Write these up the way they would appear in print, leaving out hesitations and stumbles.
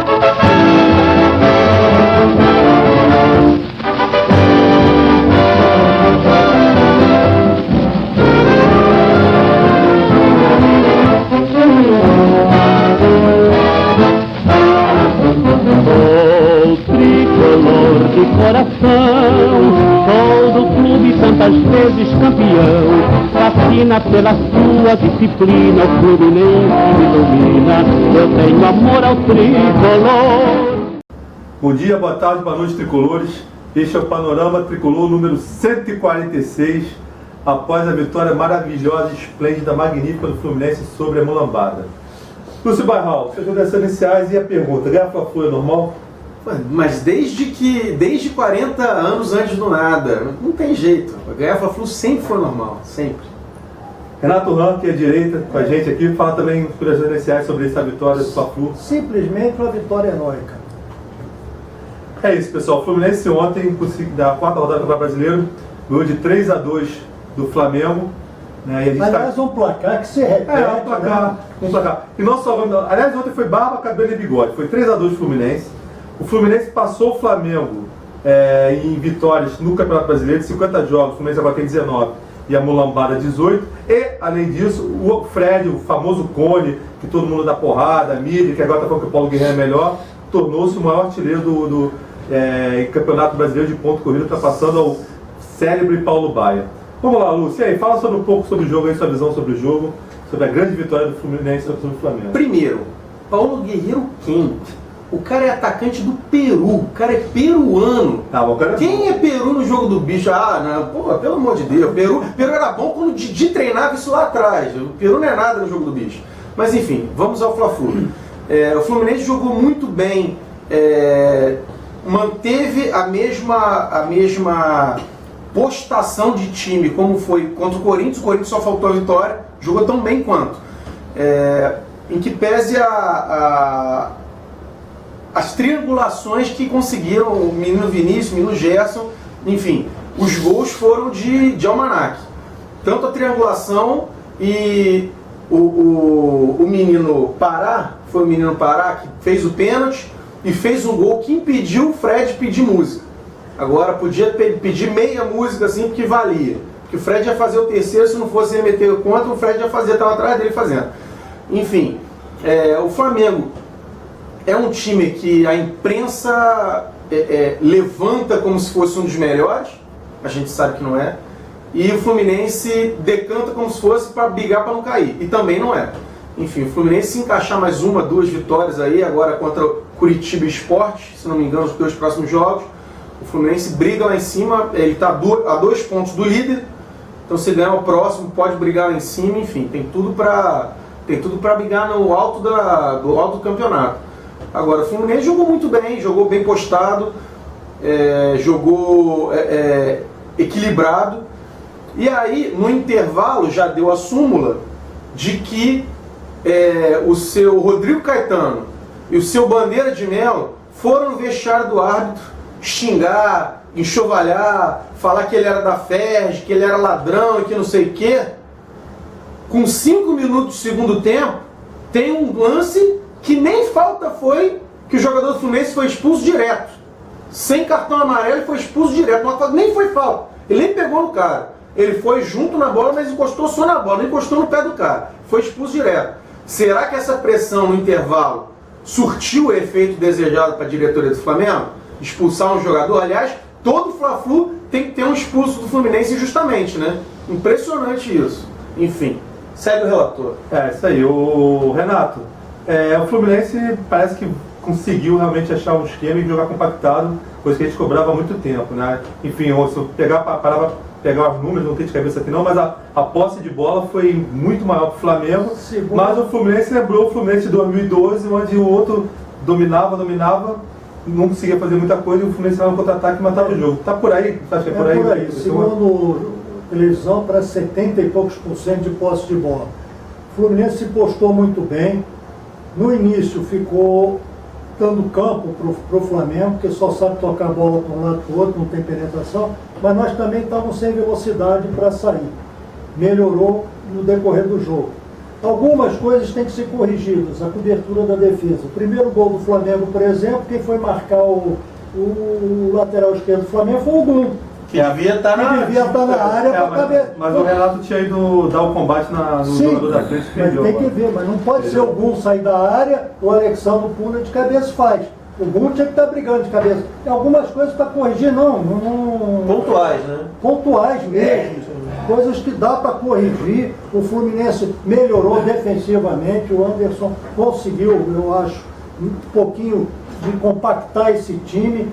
Sou do clube tantas vezes campeão, fascina pela sua disciplina, o Fluminense me domina, eu tenho amor ao tricolor. Bom dia, boa tarde, boa noite, tricolores. Este é o Panorama Tricolor número 146, após a vitória maravilhosa, esplêndida, magnífica do Fluminense sobre a Mulambada. Lúcio Bairral, suas considerações iniciais e a pergunta: ganhar Fla-Flu é normal? Mas desde 40 anos antes do nada, não tem jeito. Ganhar Fla-Flu sempre foi normal, sempre. Renato Ram, que é direita, com a gente aqui, fala também considerações iniciais sobre essa vitória do Fla-Flu. Simplesmente uma vitória heróica. É isso, pessoal. O Fluminense ontem, da quarta rodada do Campeonato Brasileiro, ganhou de 3-2 do Flamengo. Né, e a gente aliás, um placar que se repete. Um placar. E não só, aliás, ontem foi barba, cabelo e bigode. Foi 3-2 do Fluminense. O Fluminense passou o Flamengo em vitórias no Campeonato Brasileiro, de 50 jogos, o Fluminense agora tem 19 e a Mulambada 18. E, além disso, o Fred, o famoso Cone, que todo mundo dá porrada, a mídia, que agora está falando que o Paulo Guerreiro é melhor, tornou-se o maior artilheiro do Campeonato Brasileiro de ponto corrido, ultrapassando ao célebre Paulo Baia. Vamos lá, Lúcio, e aí, fala um pouco sobre o jogo, aí, sua visão sobre o jogo, sobre a grande vitória do Fluminense sobre o Flamengo. Primeiro, Paulo Guerreiro quente. O cara é atacante do Peru, o cara é peruano. Quem é Peru no jogo do bicho? Ah, não, pô, pelo amor de Deus. Peru era bom quando de treinava isso lá atrás. O Peru não é nada no jogo do bicho. Mas enfim, vamos ao Fla-Flu. O Fluminense jogou muito bem, manteve a mesma postação de time como foi contra o Corinthians só faltou a vitória, jogou tão bem quanto. Em que pese as triangulações que conseguiram o menino Vinícius, o menino Gerson, enfim, os gols foram de almanaque. Tanto a triangulação e o menino Pará, foi o menino Pará que fez o pênalti e fez um gol que impediu o Fred pedir música. Agora podia pedir meia música assim, porque valia. Porque o Fred ia fazer o terceiro, se não fosse remeter contra, o Fred ia fazer, estava atrás dele fazendo. Enfim, o Flamengo é um time que a imprensa levanta como se fosse um dos melhores, a gente sabe que não é, e o Fluminense decanta como se fosse para brigar para não cair, e também não é. Enfim, o Fluminense se encaixar mais uma, duas vitórias aí, agora contra o Curitiba Sport, se não me engano, os 2 próximos jogos, o Fluminense briga lá em cima, ele está a 2 pontos do líder, então se ganhar o próximo pode brigar lá em cima, enfim, tem tudo para brigar no alto do campeonato. Agora, o Fluminense jogou muito bem, jogou bem postado, jogou equilibrado. E aí, no intervalo, já deu a súmula de que o seu Rodrigo Caetano e o seu Bandeira de Melo foram no vestiário do árbitro xingar, enxovalhar, falar que ele era da FERJ, que ele era ladrão e que não sei o quê. Com 5 minutos do segundo tempo, tem um lance que nem falta foi, que o jogador do Fluminense foi expulso direto. Sem cartão amarelo, ele foi expulso direto. Nem foi falta. Ele nem pegou no cara. Ele foi junto na bola, mas encostou só na bola, não encostou no pé do cara. Foi expulso direto. Será que essa pressão no intervalo surtiu o efeito desejado para a diretoria do Flamengo? Expulsar um jogador? Aliás, todo Fla-Flu tem que ter um expulso do Fluminense injustamente, né? Impressionante isso. Enfim, segue o relator. Isso aí. O Renato, o Fluminense parece que conseguiu realmente achar um esquema e jogar compactado, coisa que a gente cobrava há muito tempo, né? Enfim, se eu parar pegar os números, não tem de cabeça aqui não, mas a posse de bola foi muito maior para o Flamengo, mas o Fluminense lembrou o Fluminense de 2012, onde o outro dominava, não conseguia fazer muita coisa e o Fluminense lá no contra-ataque e matava o jogo. Tá por aí? Você acha que é por aí? Segundo a televisão, para 70 e poucos % de posse de bola. O Fluminense se postou muito bem. No início ficou dando campo para o Flamengo, que só sabe tocar a bola para um lado para o outro, não tem penetração, mas nós também estávamos sem velocidade para sair. Melhorou no decorrer do jogo. Algumas coisas têm que ser corrigidas, a cobertura da defesa. O primeiro gol do Flamengo, por exemplo, quem foi marcar o lateral esquerdo do Flamengo foi o Gum. Que devia estar na área para caber. Mas o Renato tinha ido dar o combate no jogador da frente que mas perdeu. tem que ver, mas não pode ser o Gum sair da área, o Alexandre Puna de cabeça faz. O Gum tinha que estar brigando de cabeça. Tem algumas coisas para corrigir, não. Pontuais, né? Pontuais mesmo. Coisas que dá para corrigir. O Fluminense melhorou defensivamente, o Anderson conseguiu, eu acho, um pouquinho de compactar esse time.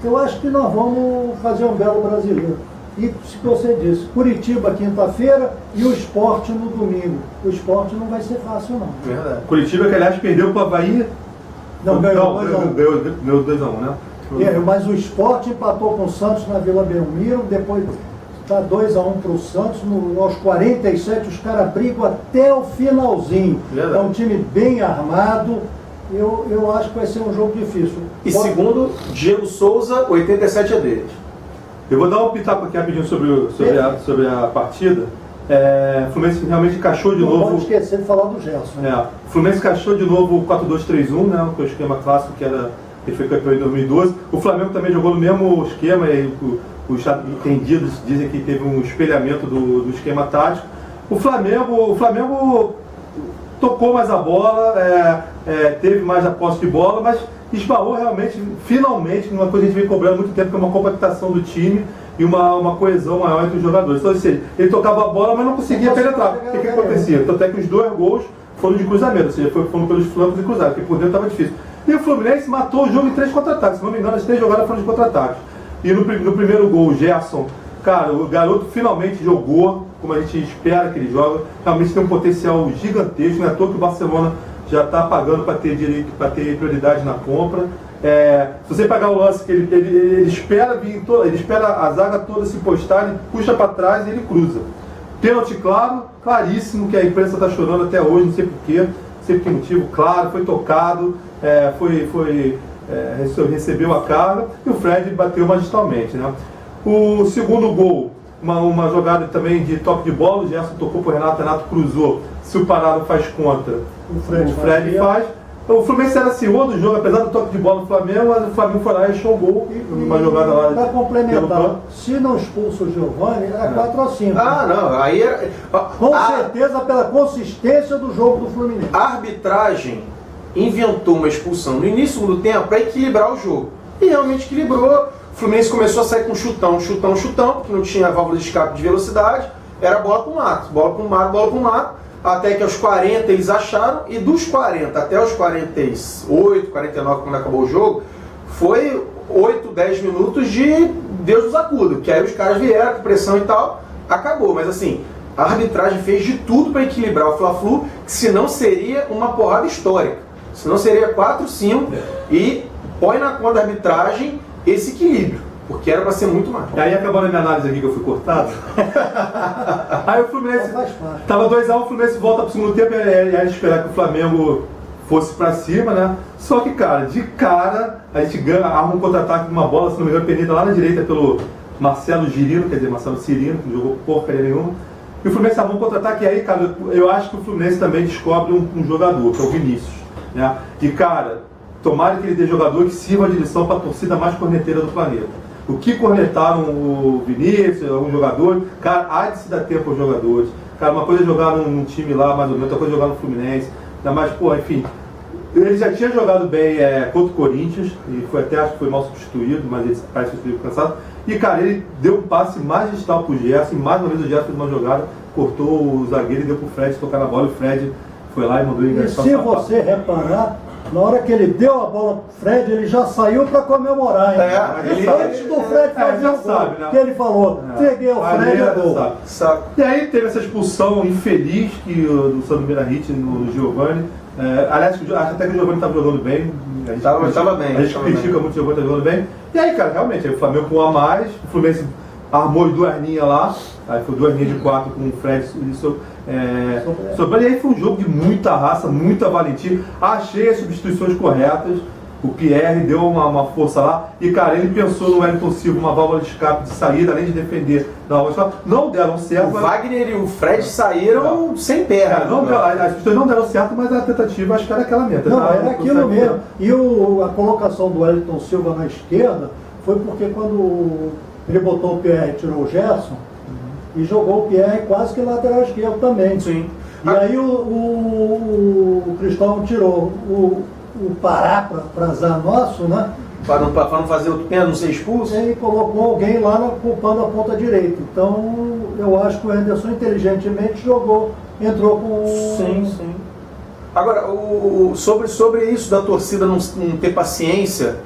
Eu acho que nós vamos fazer um belo brasileiro. E, se você disse, Curitiba quinta-feira e o Sport no domingo. O Sport não vai ser fácil, não. Verdade. Curitiba, que aliás perdeu para o Bahia. Não, ganhou 2x1, né? Mas o Sport empatou com o Santos na Vila Belmiro, depois está 2x1 para o Santos, aos 47 os caras brigam até o finalzinho. Verdade. É um time bem armado, eu acho que vai ser um jogo difícil. E segundo Diego Souza, 87 é deles. Eu vou dar um pitaco aqui rapidinho sobre a partida. O Fluminense realmente encaixou de novo. Não pode esquecer de falar do Gerson. O Fluminense encaixou de novo o 4-2-3-1, né? Que é o esquema clássico ele foi campeão em 2012. O Flamengo também jogou no mesmo esquema, e os entendidos dizem que teve um espelhamento do esquema tático. O Flamengo tocou mais a bola, teve mais a posse de bola, mas esbarrou realmente, finalmente, numa coisa que a gente vem cobrando há muito tempo, que é uma compactação do time e uma coesão maior entre os jogadores. Então, ou seja, ele tocava a bola, mas não conseguia penetrar. O que acontecia? Tanto é que os 2 gols foram de cruzamento, ou seja, foram pelos flancos e cruzados, porque por dentro estava difícil. E o Fluminense matou o jogo em 3 contra-ataques. Se não me engano, as 3 jogadas foram de contra-ataques. E no primeiro gol, o Gerson, cara, o garoto finalmente jogou como a gente espera que ele jogue. Realmente tem um potencial gigantesco. Não é à toa que o Barcelona já está pagando para ter direito, para ter prioridade na compra. Se você pegar o lance que ele espera ele espera a zaga toda se postar, ele puxa para trás e ele cruza. Pênalti claríssimo, que a imprensa está chorando até hoje, não sei porquê, não sei por que motivo, claro, foi tocado, recebeu a carga e o Fred bateu magistralmente, né? O segundo gol, uma jogada também de toque de bola, o Gerson tocou para o Renato cruzou. Se o Pará não faz contra, o Fred faz. O Fluminense era senhor do jogo, apesar do toque de bola do Flamengo, mas o Flamengo foi lá e achou o gol. Uma jogada lá. Para complementar, se não expulsa o Giovani, era 4-5. Ah, não, aí era. Com certeza pela consistência do jogo do Fluminense. A arbitragem inventou uma expulsão no início do tempo para equilibrar o jogo. E realmente equilibrou. O Fluminense começou a sair com chutão, porque não tinha válvula de escape de velocidade. Era bola para o mato, bola para o mato. Até que aos 40 eles acharam, e dos 40 até os 48, 49, quando acabou o jogo, foi 8, 10 minutos de Deus nos acuda, que aí os caras vieram com pressão e tal, acabou. Mas assim, a arbitragem fez de tudo para equilibrar o Fla-Flu, que senão seria uma porrada histórica, senão seria 4-5, e põe na conta da arbitragem esse equilíbrio. Porque era para ser muito mais. E aí, acabando a minha análise aqui que eu fui cortado, aí o Fluminense estava 2x1, o Fluminense volta para o segundo tempo e era esperar que o Flamengo fosse para cima, né? Só que, cara, de cara, a gente arma um contra-ataque de uma bola, se não me engano, perdida lá na direita pelo Marcelo Cirino, que não jogou porcaria nenhuma. E o Fluminense arma um contra-ataque, e aí, cara, eu acho que o Fluminense também descobre um jogador, que é o Vinícius, né? E, cara, tomara que ele dê jogador que sirva de lição para a torcida mais corneteira do planeta. O que cornetaram o Vinícius, algum jogador, cara, há de se dar tempo aos jogadores. Cara, uma coisa é jogar num time lá, mais ou menos, outra coisa é jogar no Fluminense. Ainda mais, enfim. Ele já tinha jogado bem contra o Corinthians, e acho que foi mal substituído, mas ele parece que esteve cansado. E, cara, ele deu um passe magistral pro Gerson, e mais uma vez o Gerson fez uma jogada, cortou o zagueiro e deu pro Fred tocar na bola, e o Fred foi lá e mandou ele engraçar. E se você reparar, na hora que ele deu a bola pro Fred, ele já saiu para comemorar, hein? Antes do Fred fazer o gol, né? Que ele falou, peguei o Fred e gol. E aí teve essa expulsão infeliz do Sandro Meirahit no Giovani. Aliás, acho até que o Giovani estava jogando bem. Estava bem. A gente critica muito o Giovani jogando bem. E aí, cara, realmente, aí o Flamengo com um a mais, o Fluminense armou as 2 linhas lá, aí foi 2 linhas de 4 com o Fred e aí foi um jogo de muita raça, muita valentia. Achei as substituições corretas. O Pierre deu uma força lá e, cara, ele pensou no Wellington Silva, uma válvula de escape de saída, além de defender na válvula de escape. Não deram certo. O Wagner e o Fred saíram sem perna. As questões não deram certo, mas a tentativa acho que era aquela mesmo. Não, era aquilo mesmo. E a colocação do Wellington Silva na esquerda foi porque quando ele botou o Pierre e tirou o Gerson, e jogou o Pierre quase que lateral esquerdo também. Sim. E aí o Cristóvão tirou o Pará para azar nosso, né? Para não fazer o pênalti, não ser expulso. E colocou alguém lá ocupando a ponta direita. Então eu acho que o Henderson inteligentemente entrou com... Sim. Agora, sobre isso da torcida não ter paciência,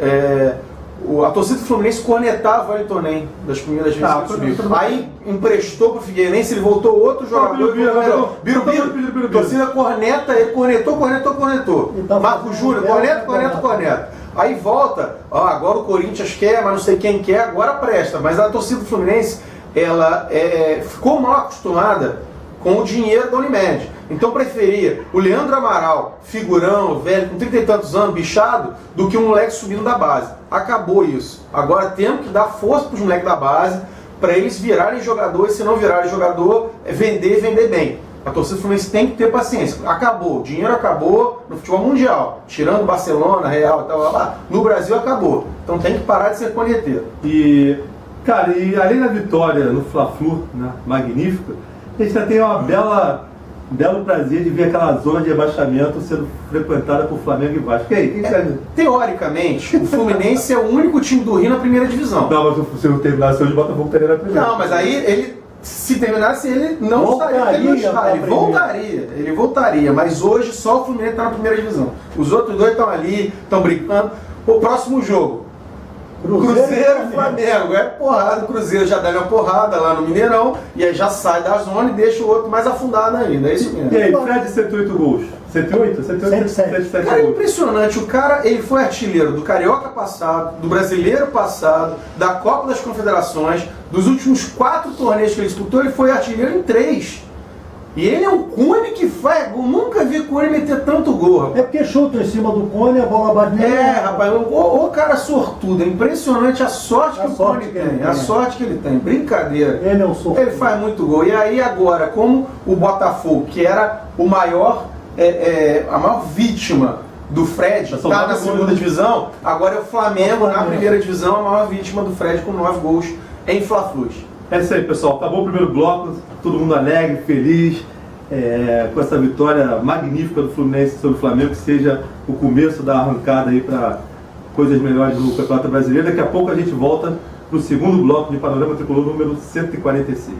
a torcida do Fluminense cornetava o Wellington Nem das primeiras vezes que ele subiu. Aí emprestou pro Figueirense, ele voltou outro jogador. Birubiru. Torcida corneta, ele cornetou. Marco Júnior, corneta. Aí volta, agora o Corinthians quer, mas não sei quem quer, agora presta. Mas a torcida do Fluminense, ela ficou mal acostumada com o dinheiro da Unimed. Então preferia o Leandro Amaral, figurão, velho, com 30 e tantos anos, bichado, do que um moleque subindo da base. Acabou isso. Agora temos que dar força para os moleques da base, para eles virarem jogadores. Se não virarem jogador, vender e vender bem. A torcida do Fluminense tem que ter paciência. Acabou. O dinheiro acabou no futebol mundial. Tirando Barcelona, Real e tal, no Brasil acabou. Então tem que parar de ser corneteiro. E, cara, além da vitória no Fla-Flu, né, magnífica, a gente já tem belo prazer de ver aquela zona de rebaixamento sendo frequentada por Flamengo e Vasco. E aí, teoricamente, o Fluminense é o único time do Rio na primeira divisão. Não, mas se eu terminasse hoje, o Botafogo estaria na primeira. Não, mas aí ele, se terminasse, ele não estaria. Ele voltaria, mas hoje só o Fluminense está na primeira divisão. Os outros dois estão ali, estão brincando. O próximo jogo, Cruzeiro e Flamengo. É porrada, o Cruzeiro já dá uma porrada lá no Mineirão e aí já sai da zona e deixa o outro mais afundado ainda. É isso mesmo. E aí, Fred, 108 gols. 108? 107. Cara, é impressionante. O cara, ele foi artilheiro do Carioca passado, do Brasileiro passado, da Copa das Confederações, dos últimos 4 torneios que ele disputou, ele foi artilheiro em 3. E ele é um Cone que faz gol. Nunca vi Cone meter tanto gol, rapaz. É porque chuta em cima do Cone, a bola bate nele. Rapaz, o cara sortudo. É impressionante a sorte que o Cone tem. A sorte que ele tem. Brincadeira. Ele é um sortudo. Ele faz muito gol. E aí agora, como o Botafogo, que era a maior vítima do Fred, está na segunda divisão, agora é o Flamengo na primeira divisão, a maior vítima do Fred com 9 gols em Fla-Flus. É isso aí, pessoal. Acabou o primeiro bloco, todo mundo alegre, feliz, com essa vitória magnífica do Fluminense sobre o Flamengo, que seja o começo da arrancada aí para coisas melhores no Campeonato Brasileiro. Daqui a pouco a gente volta para o segundo bloco de Panorama Tricolor número 146.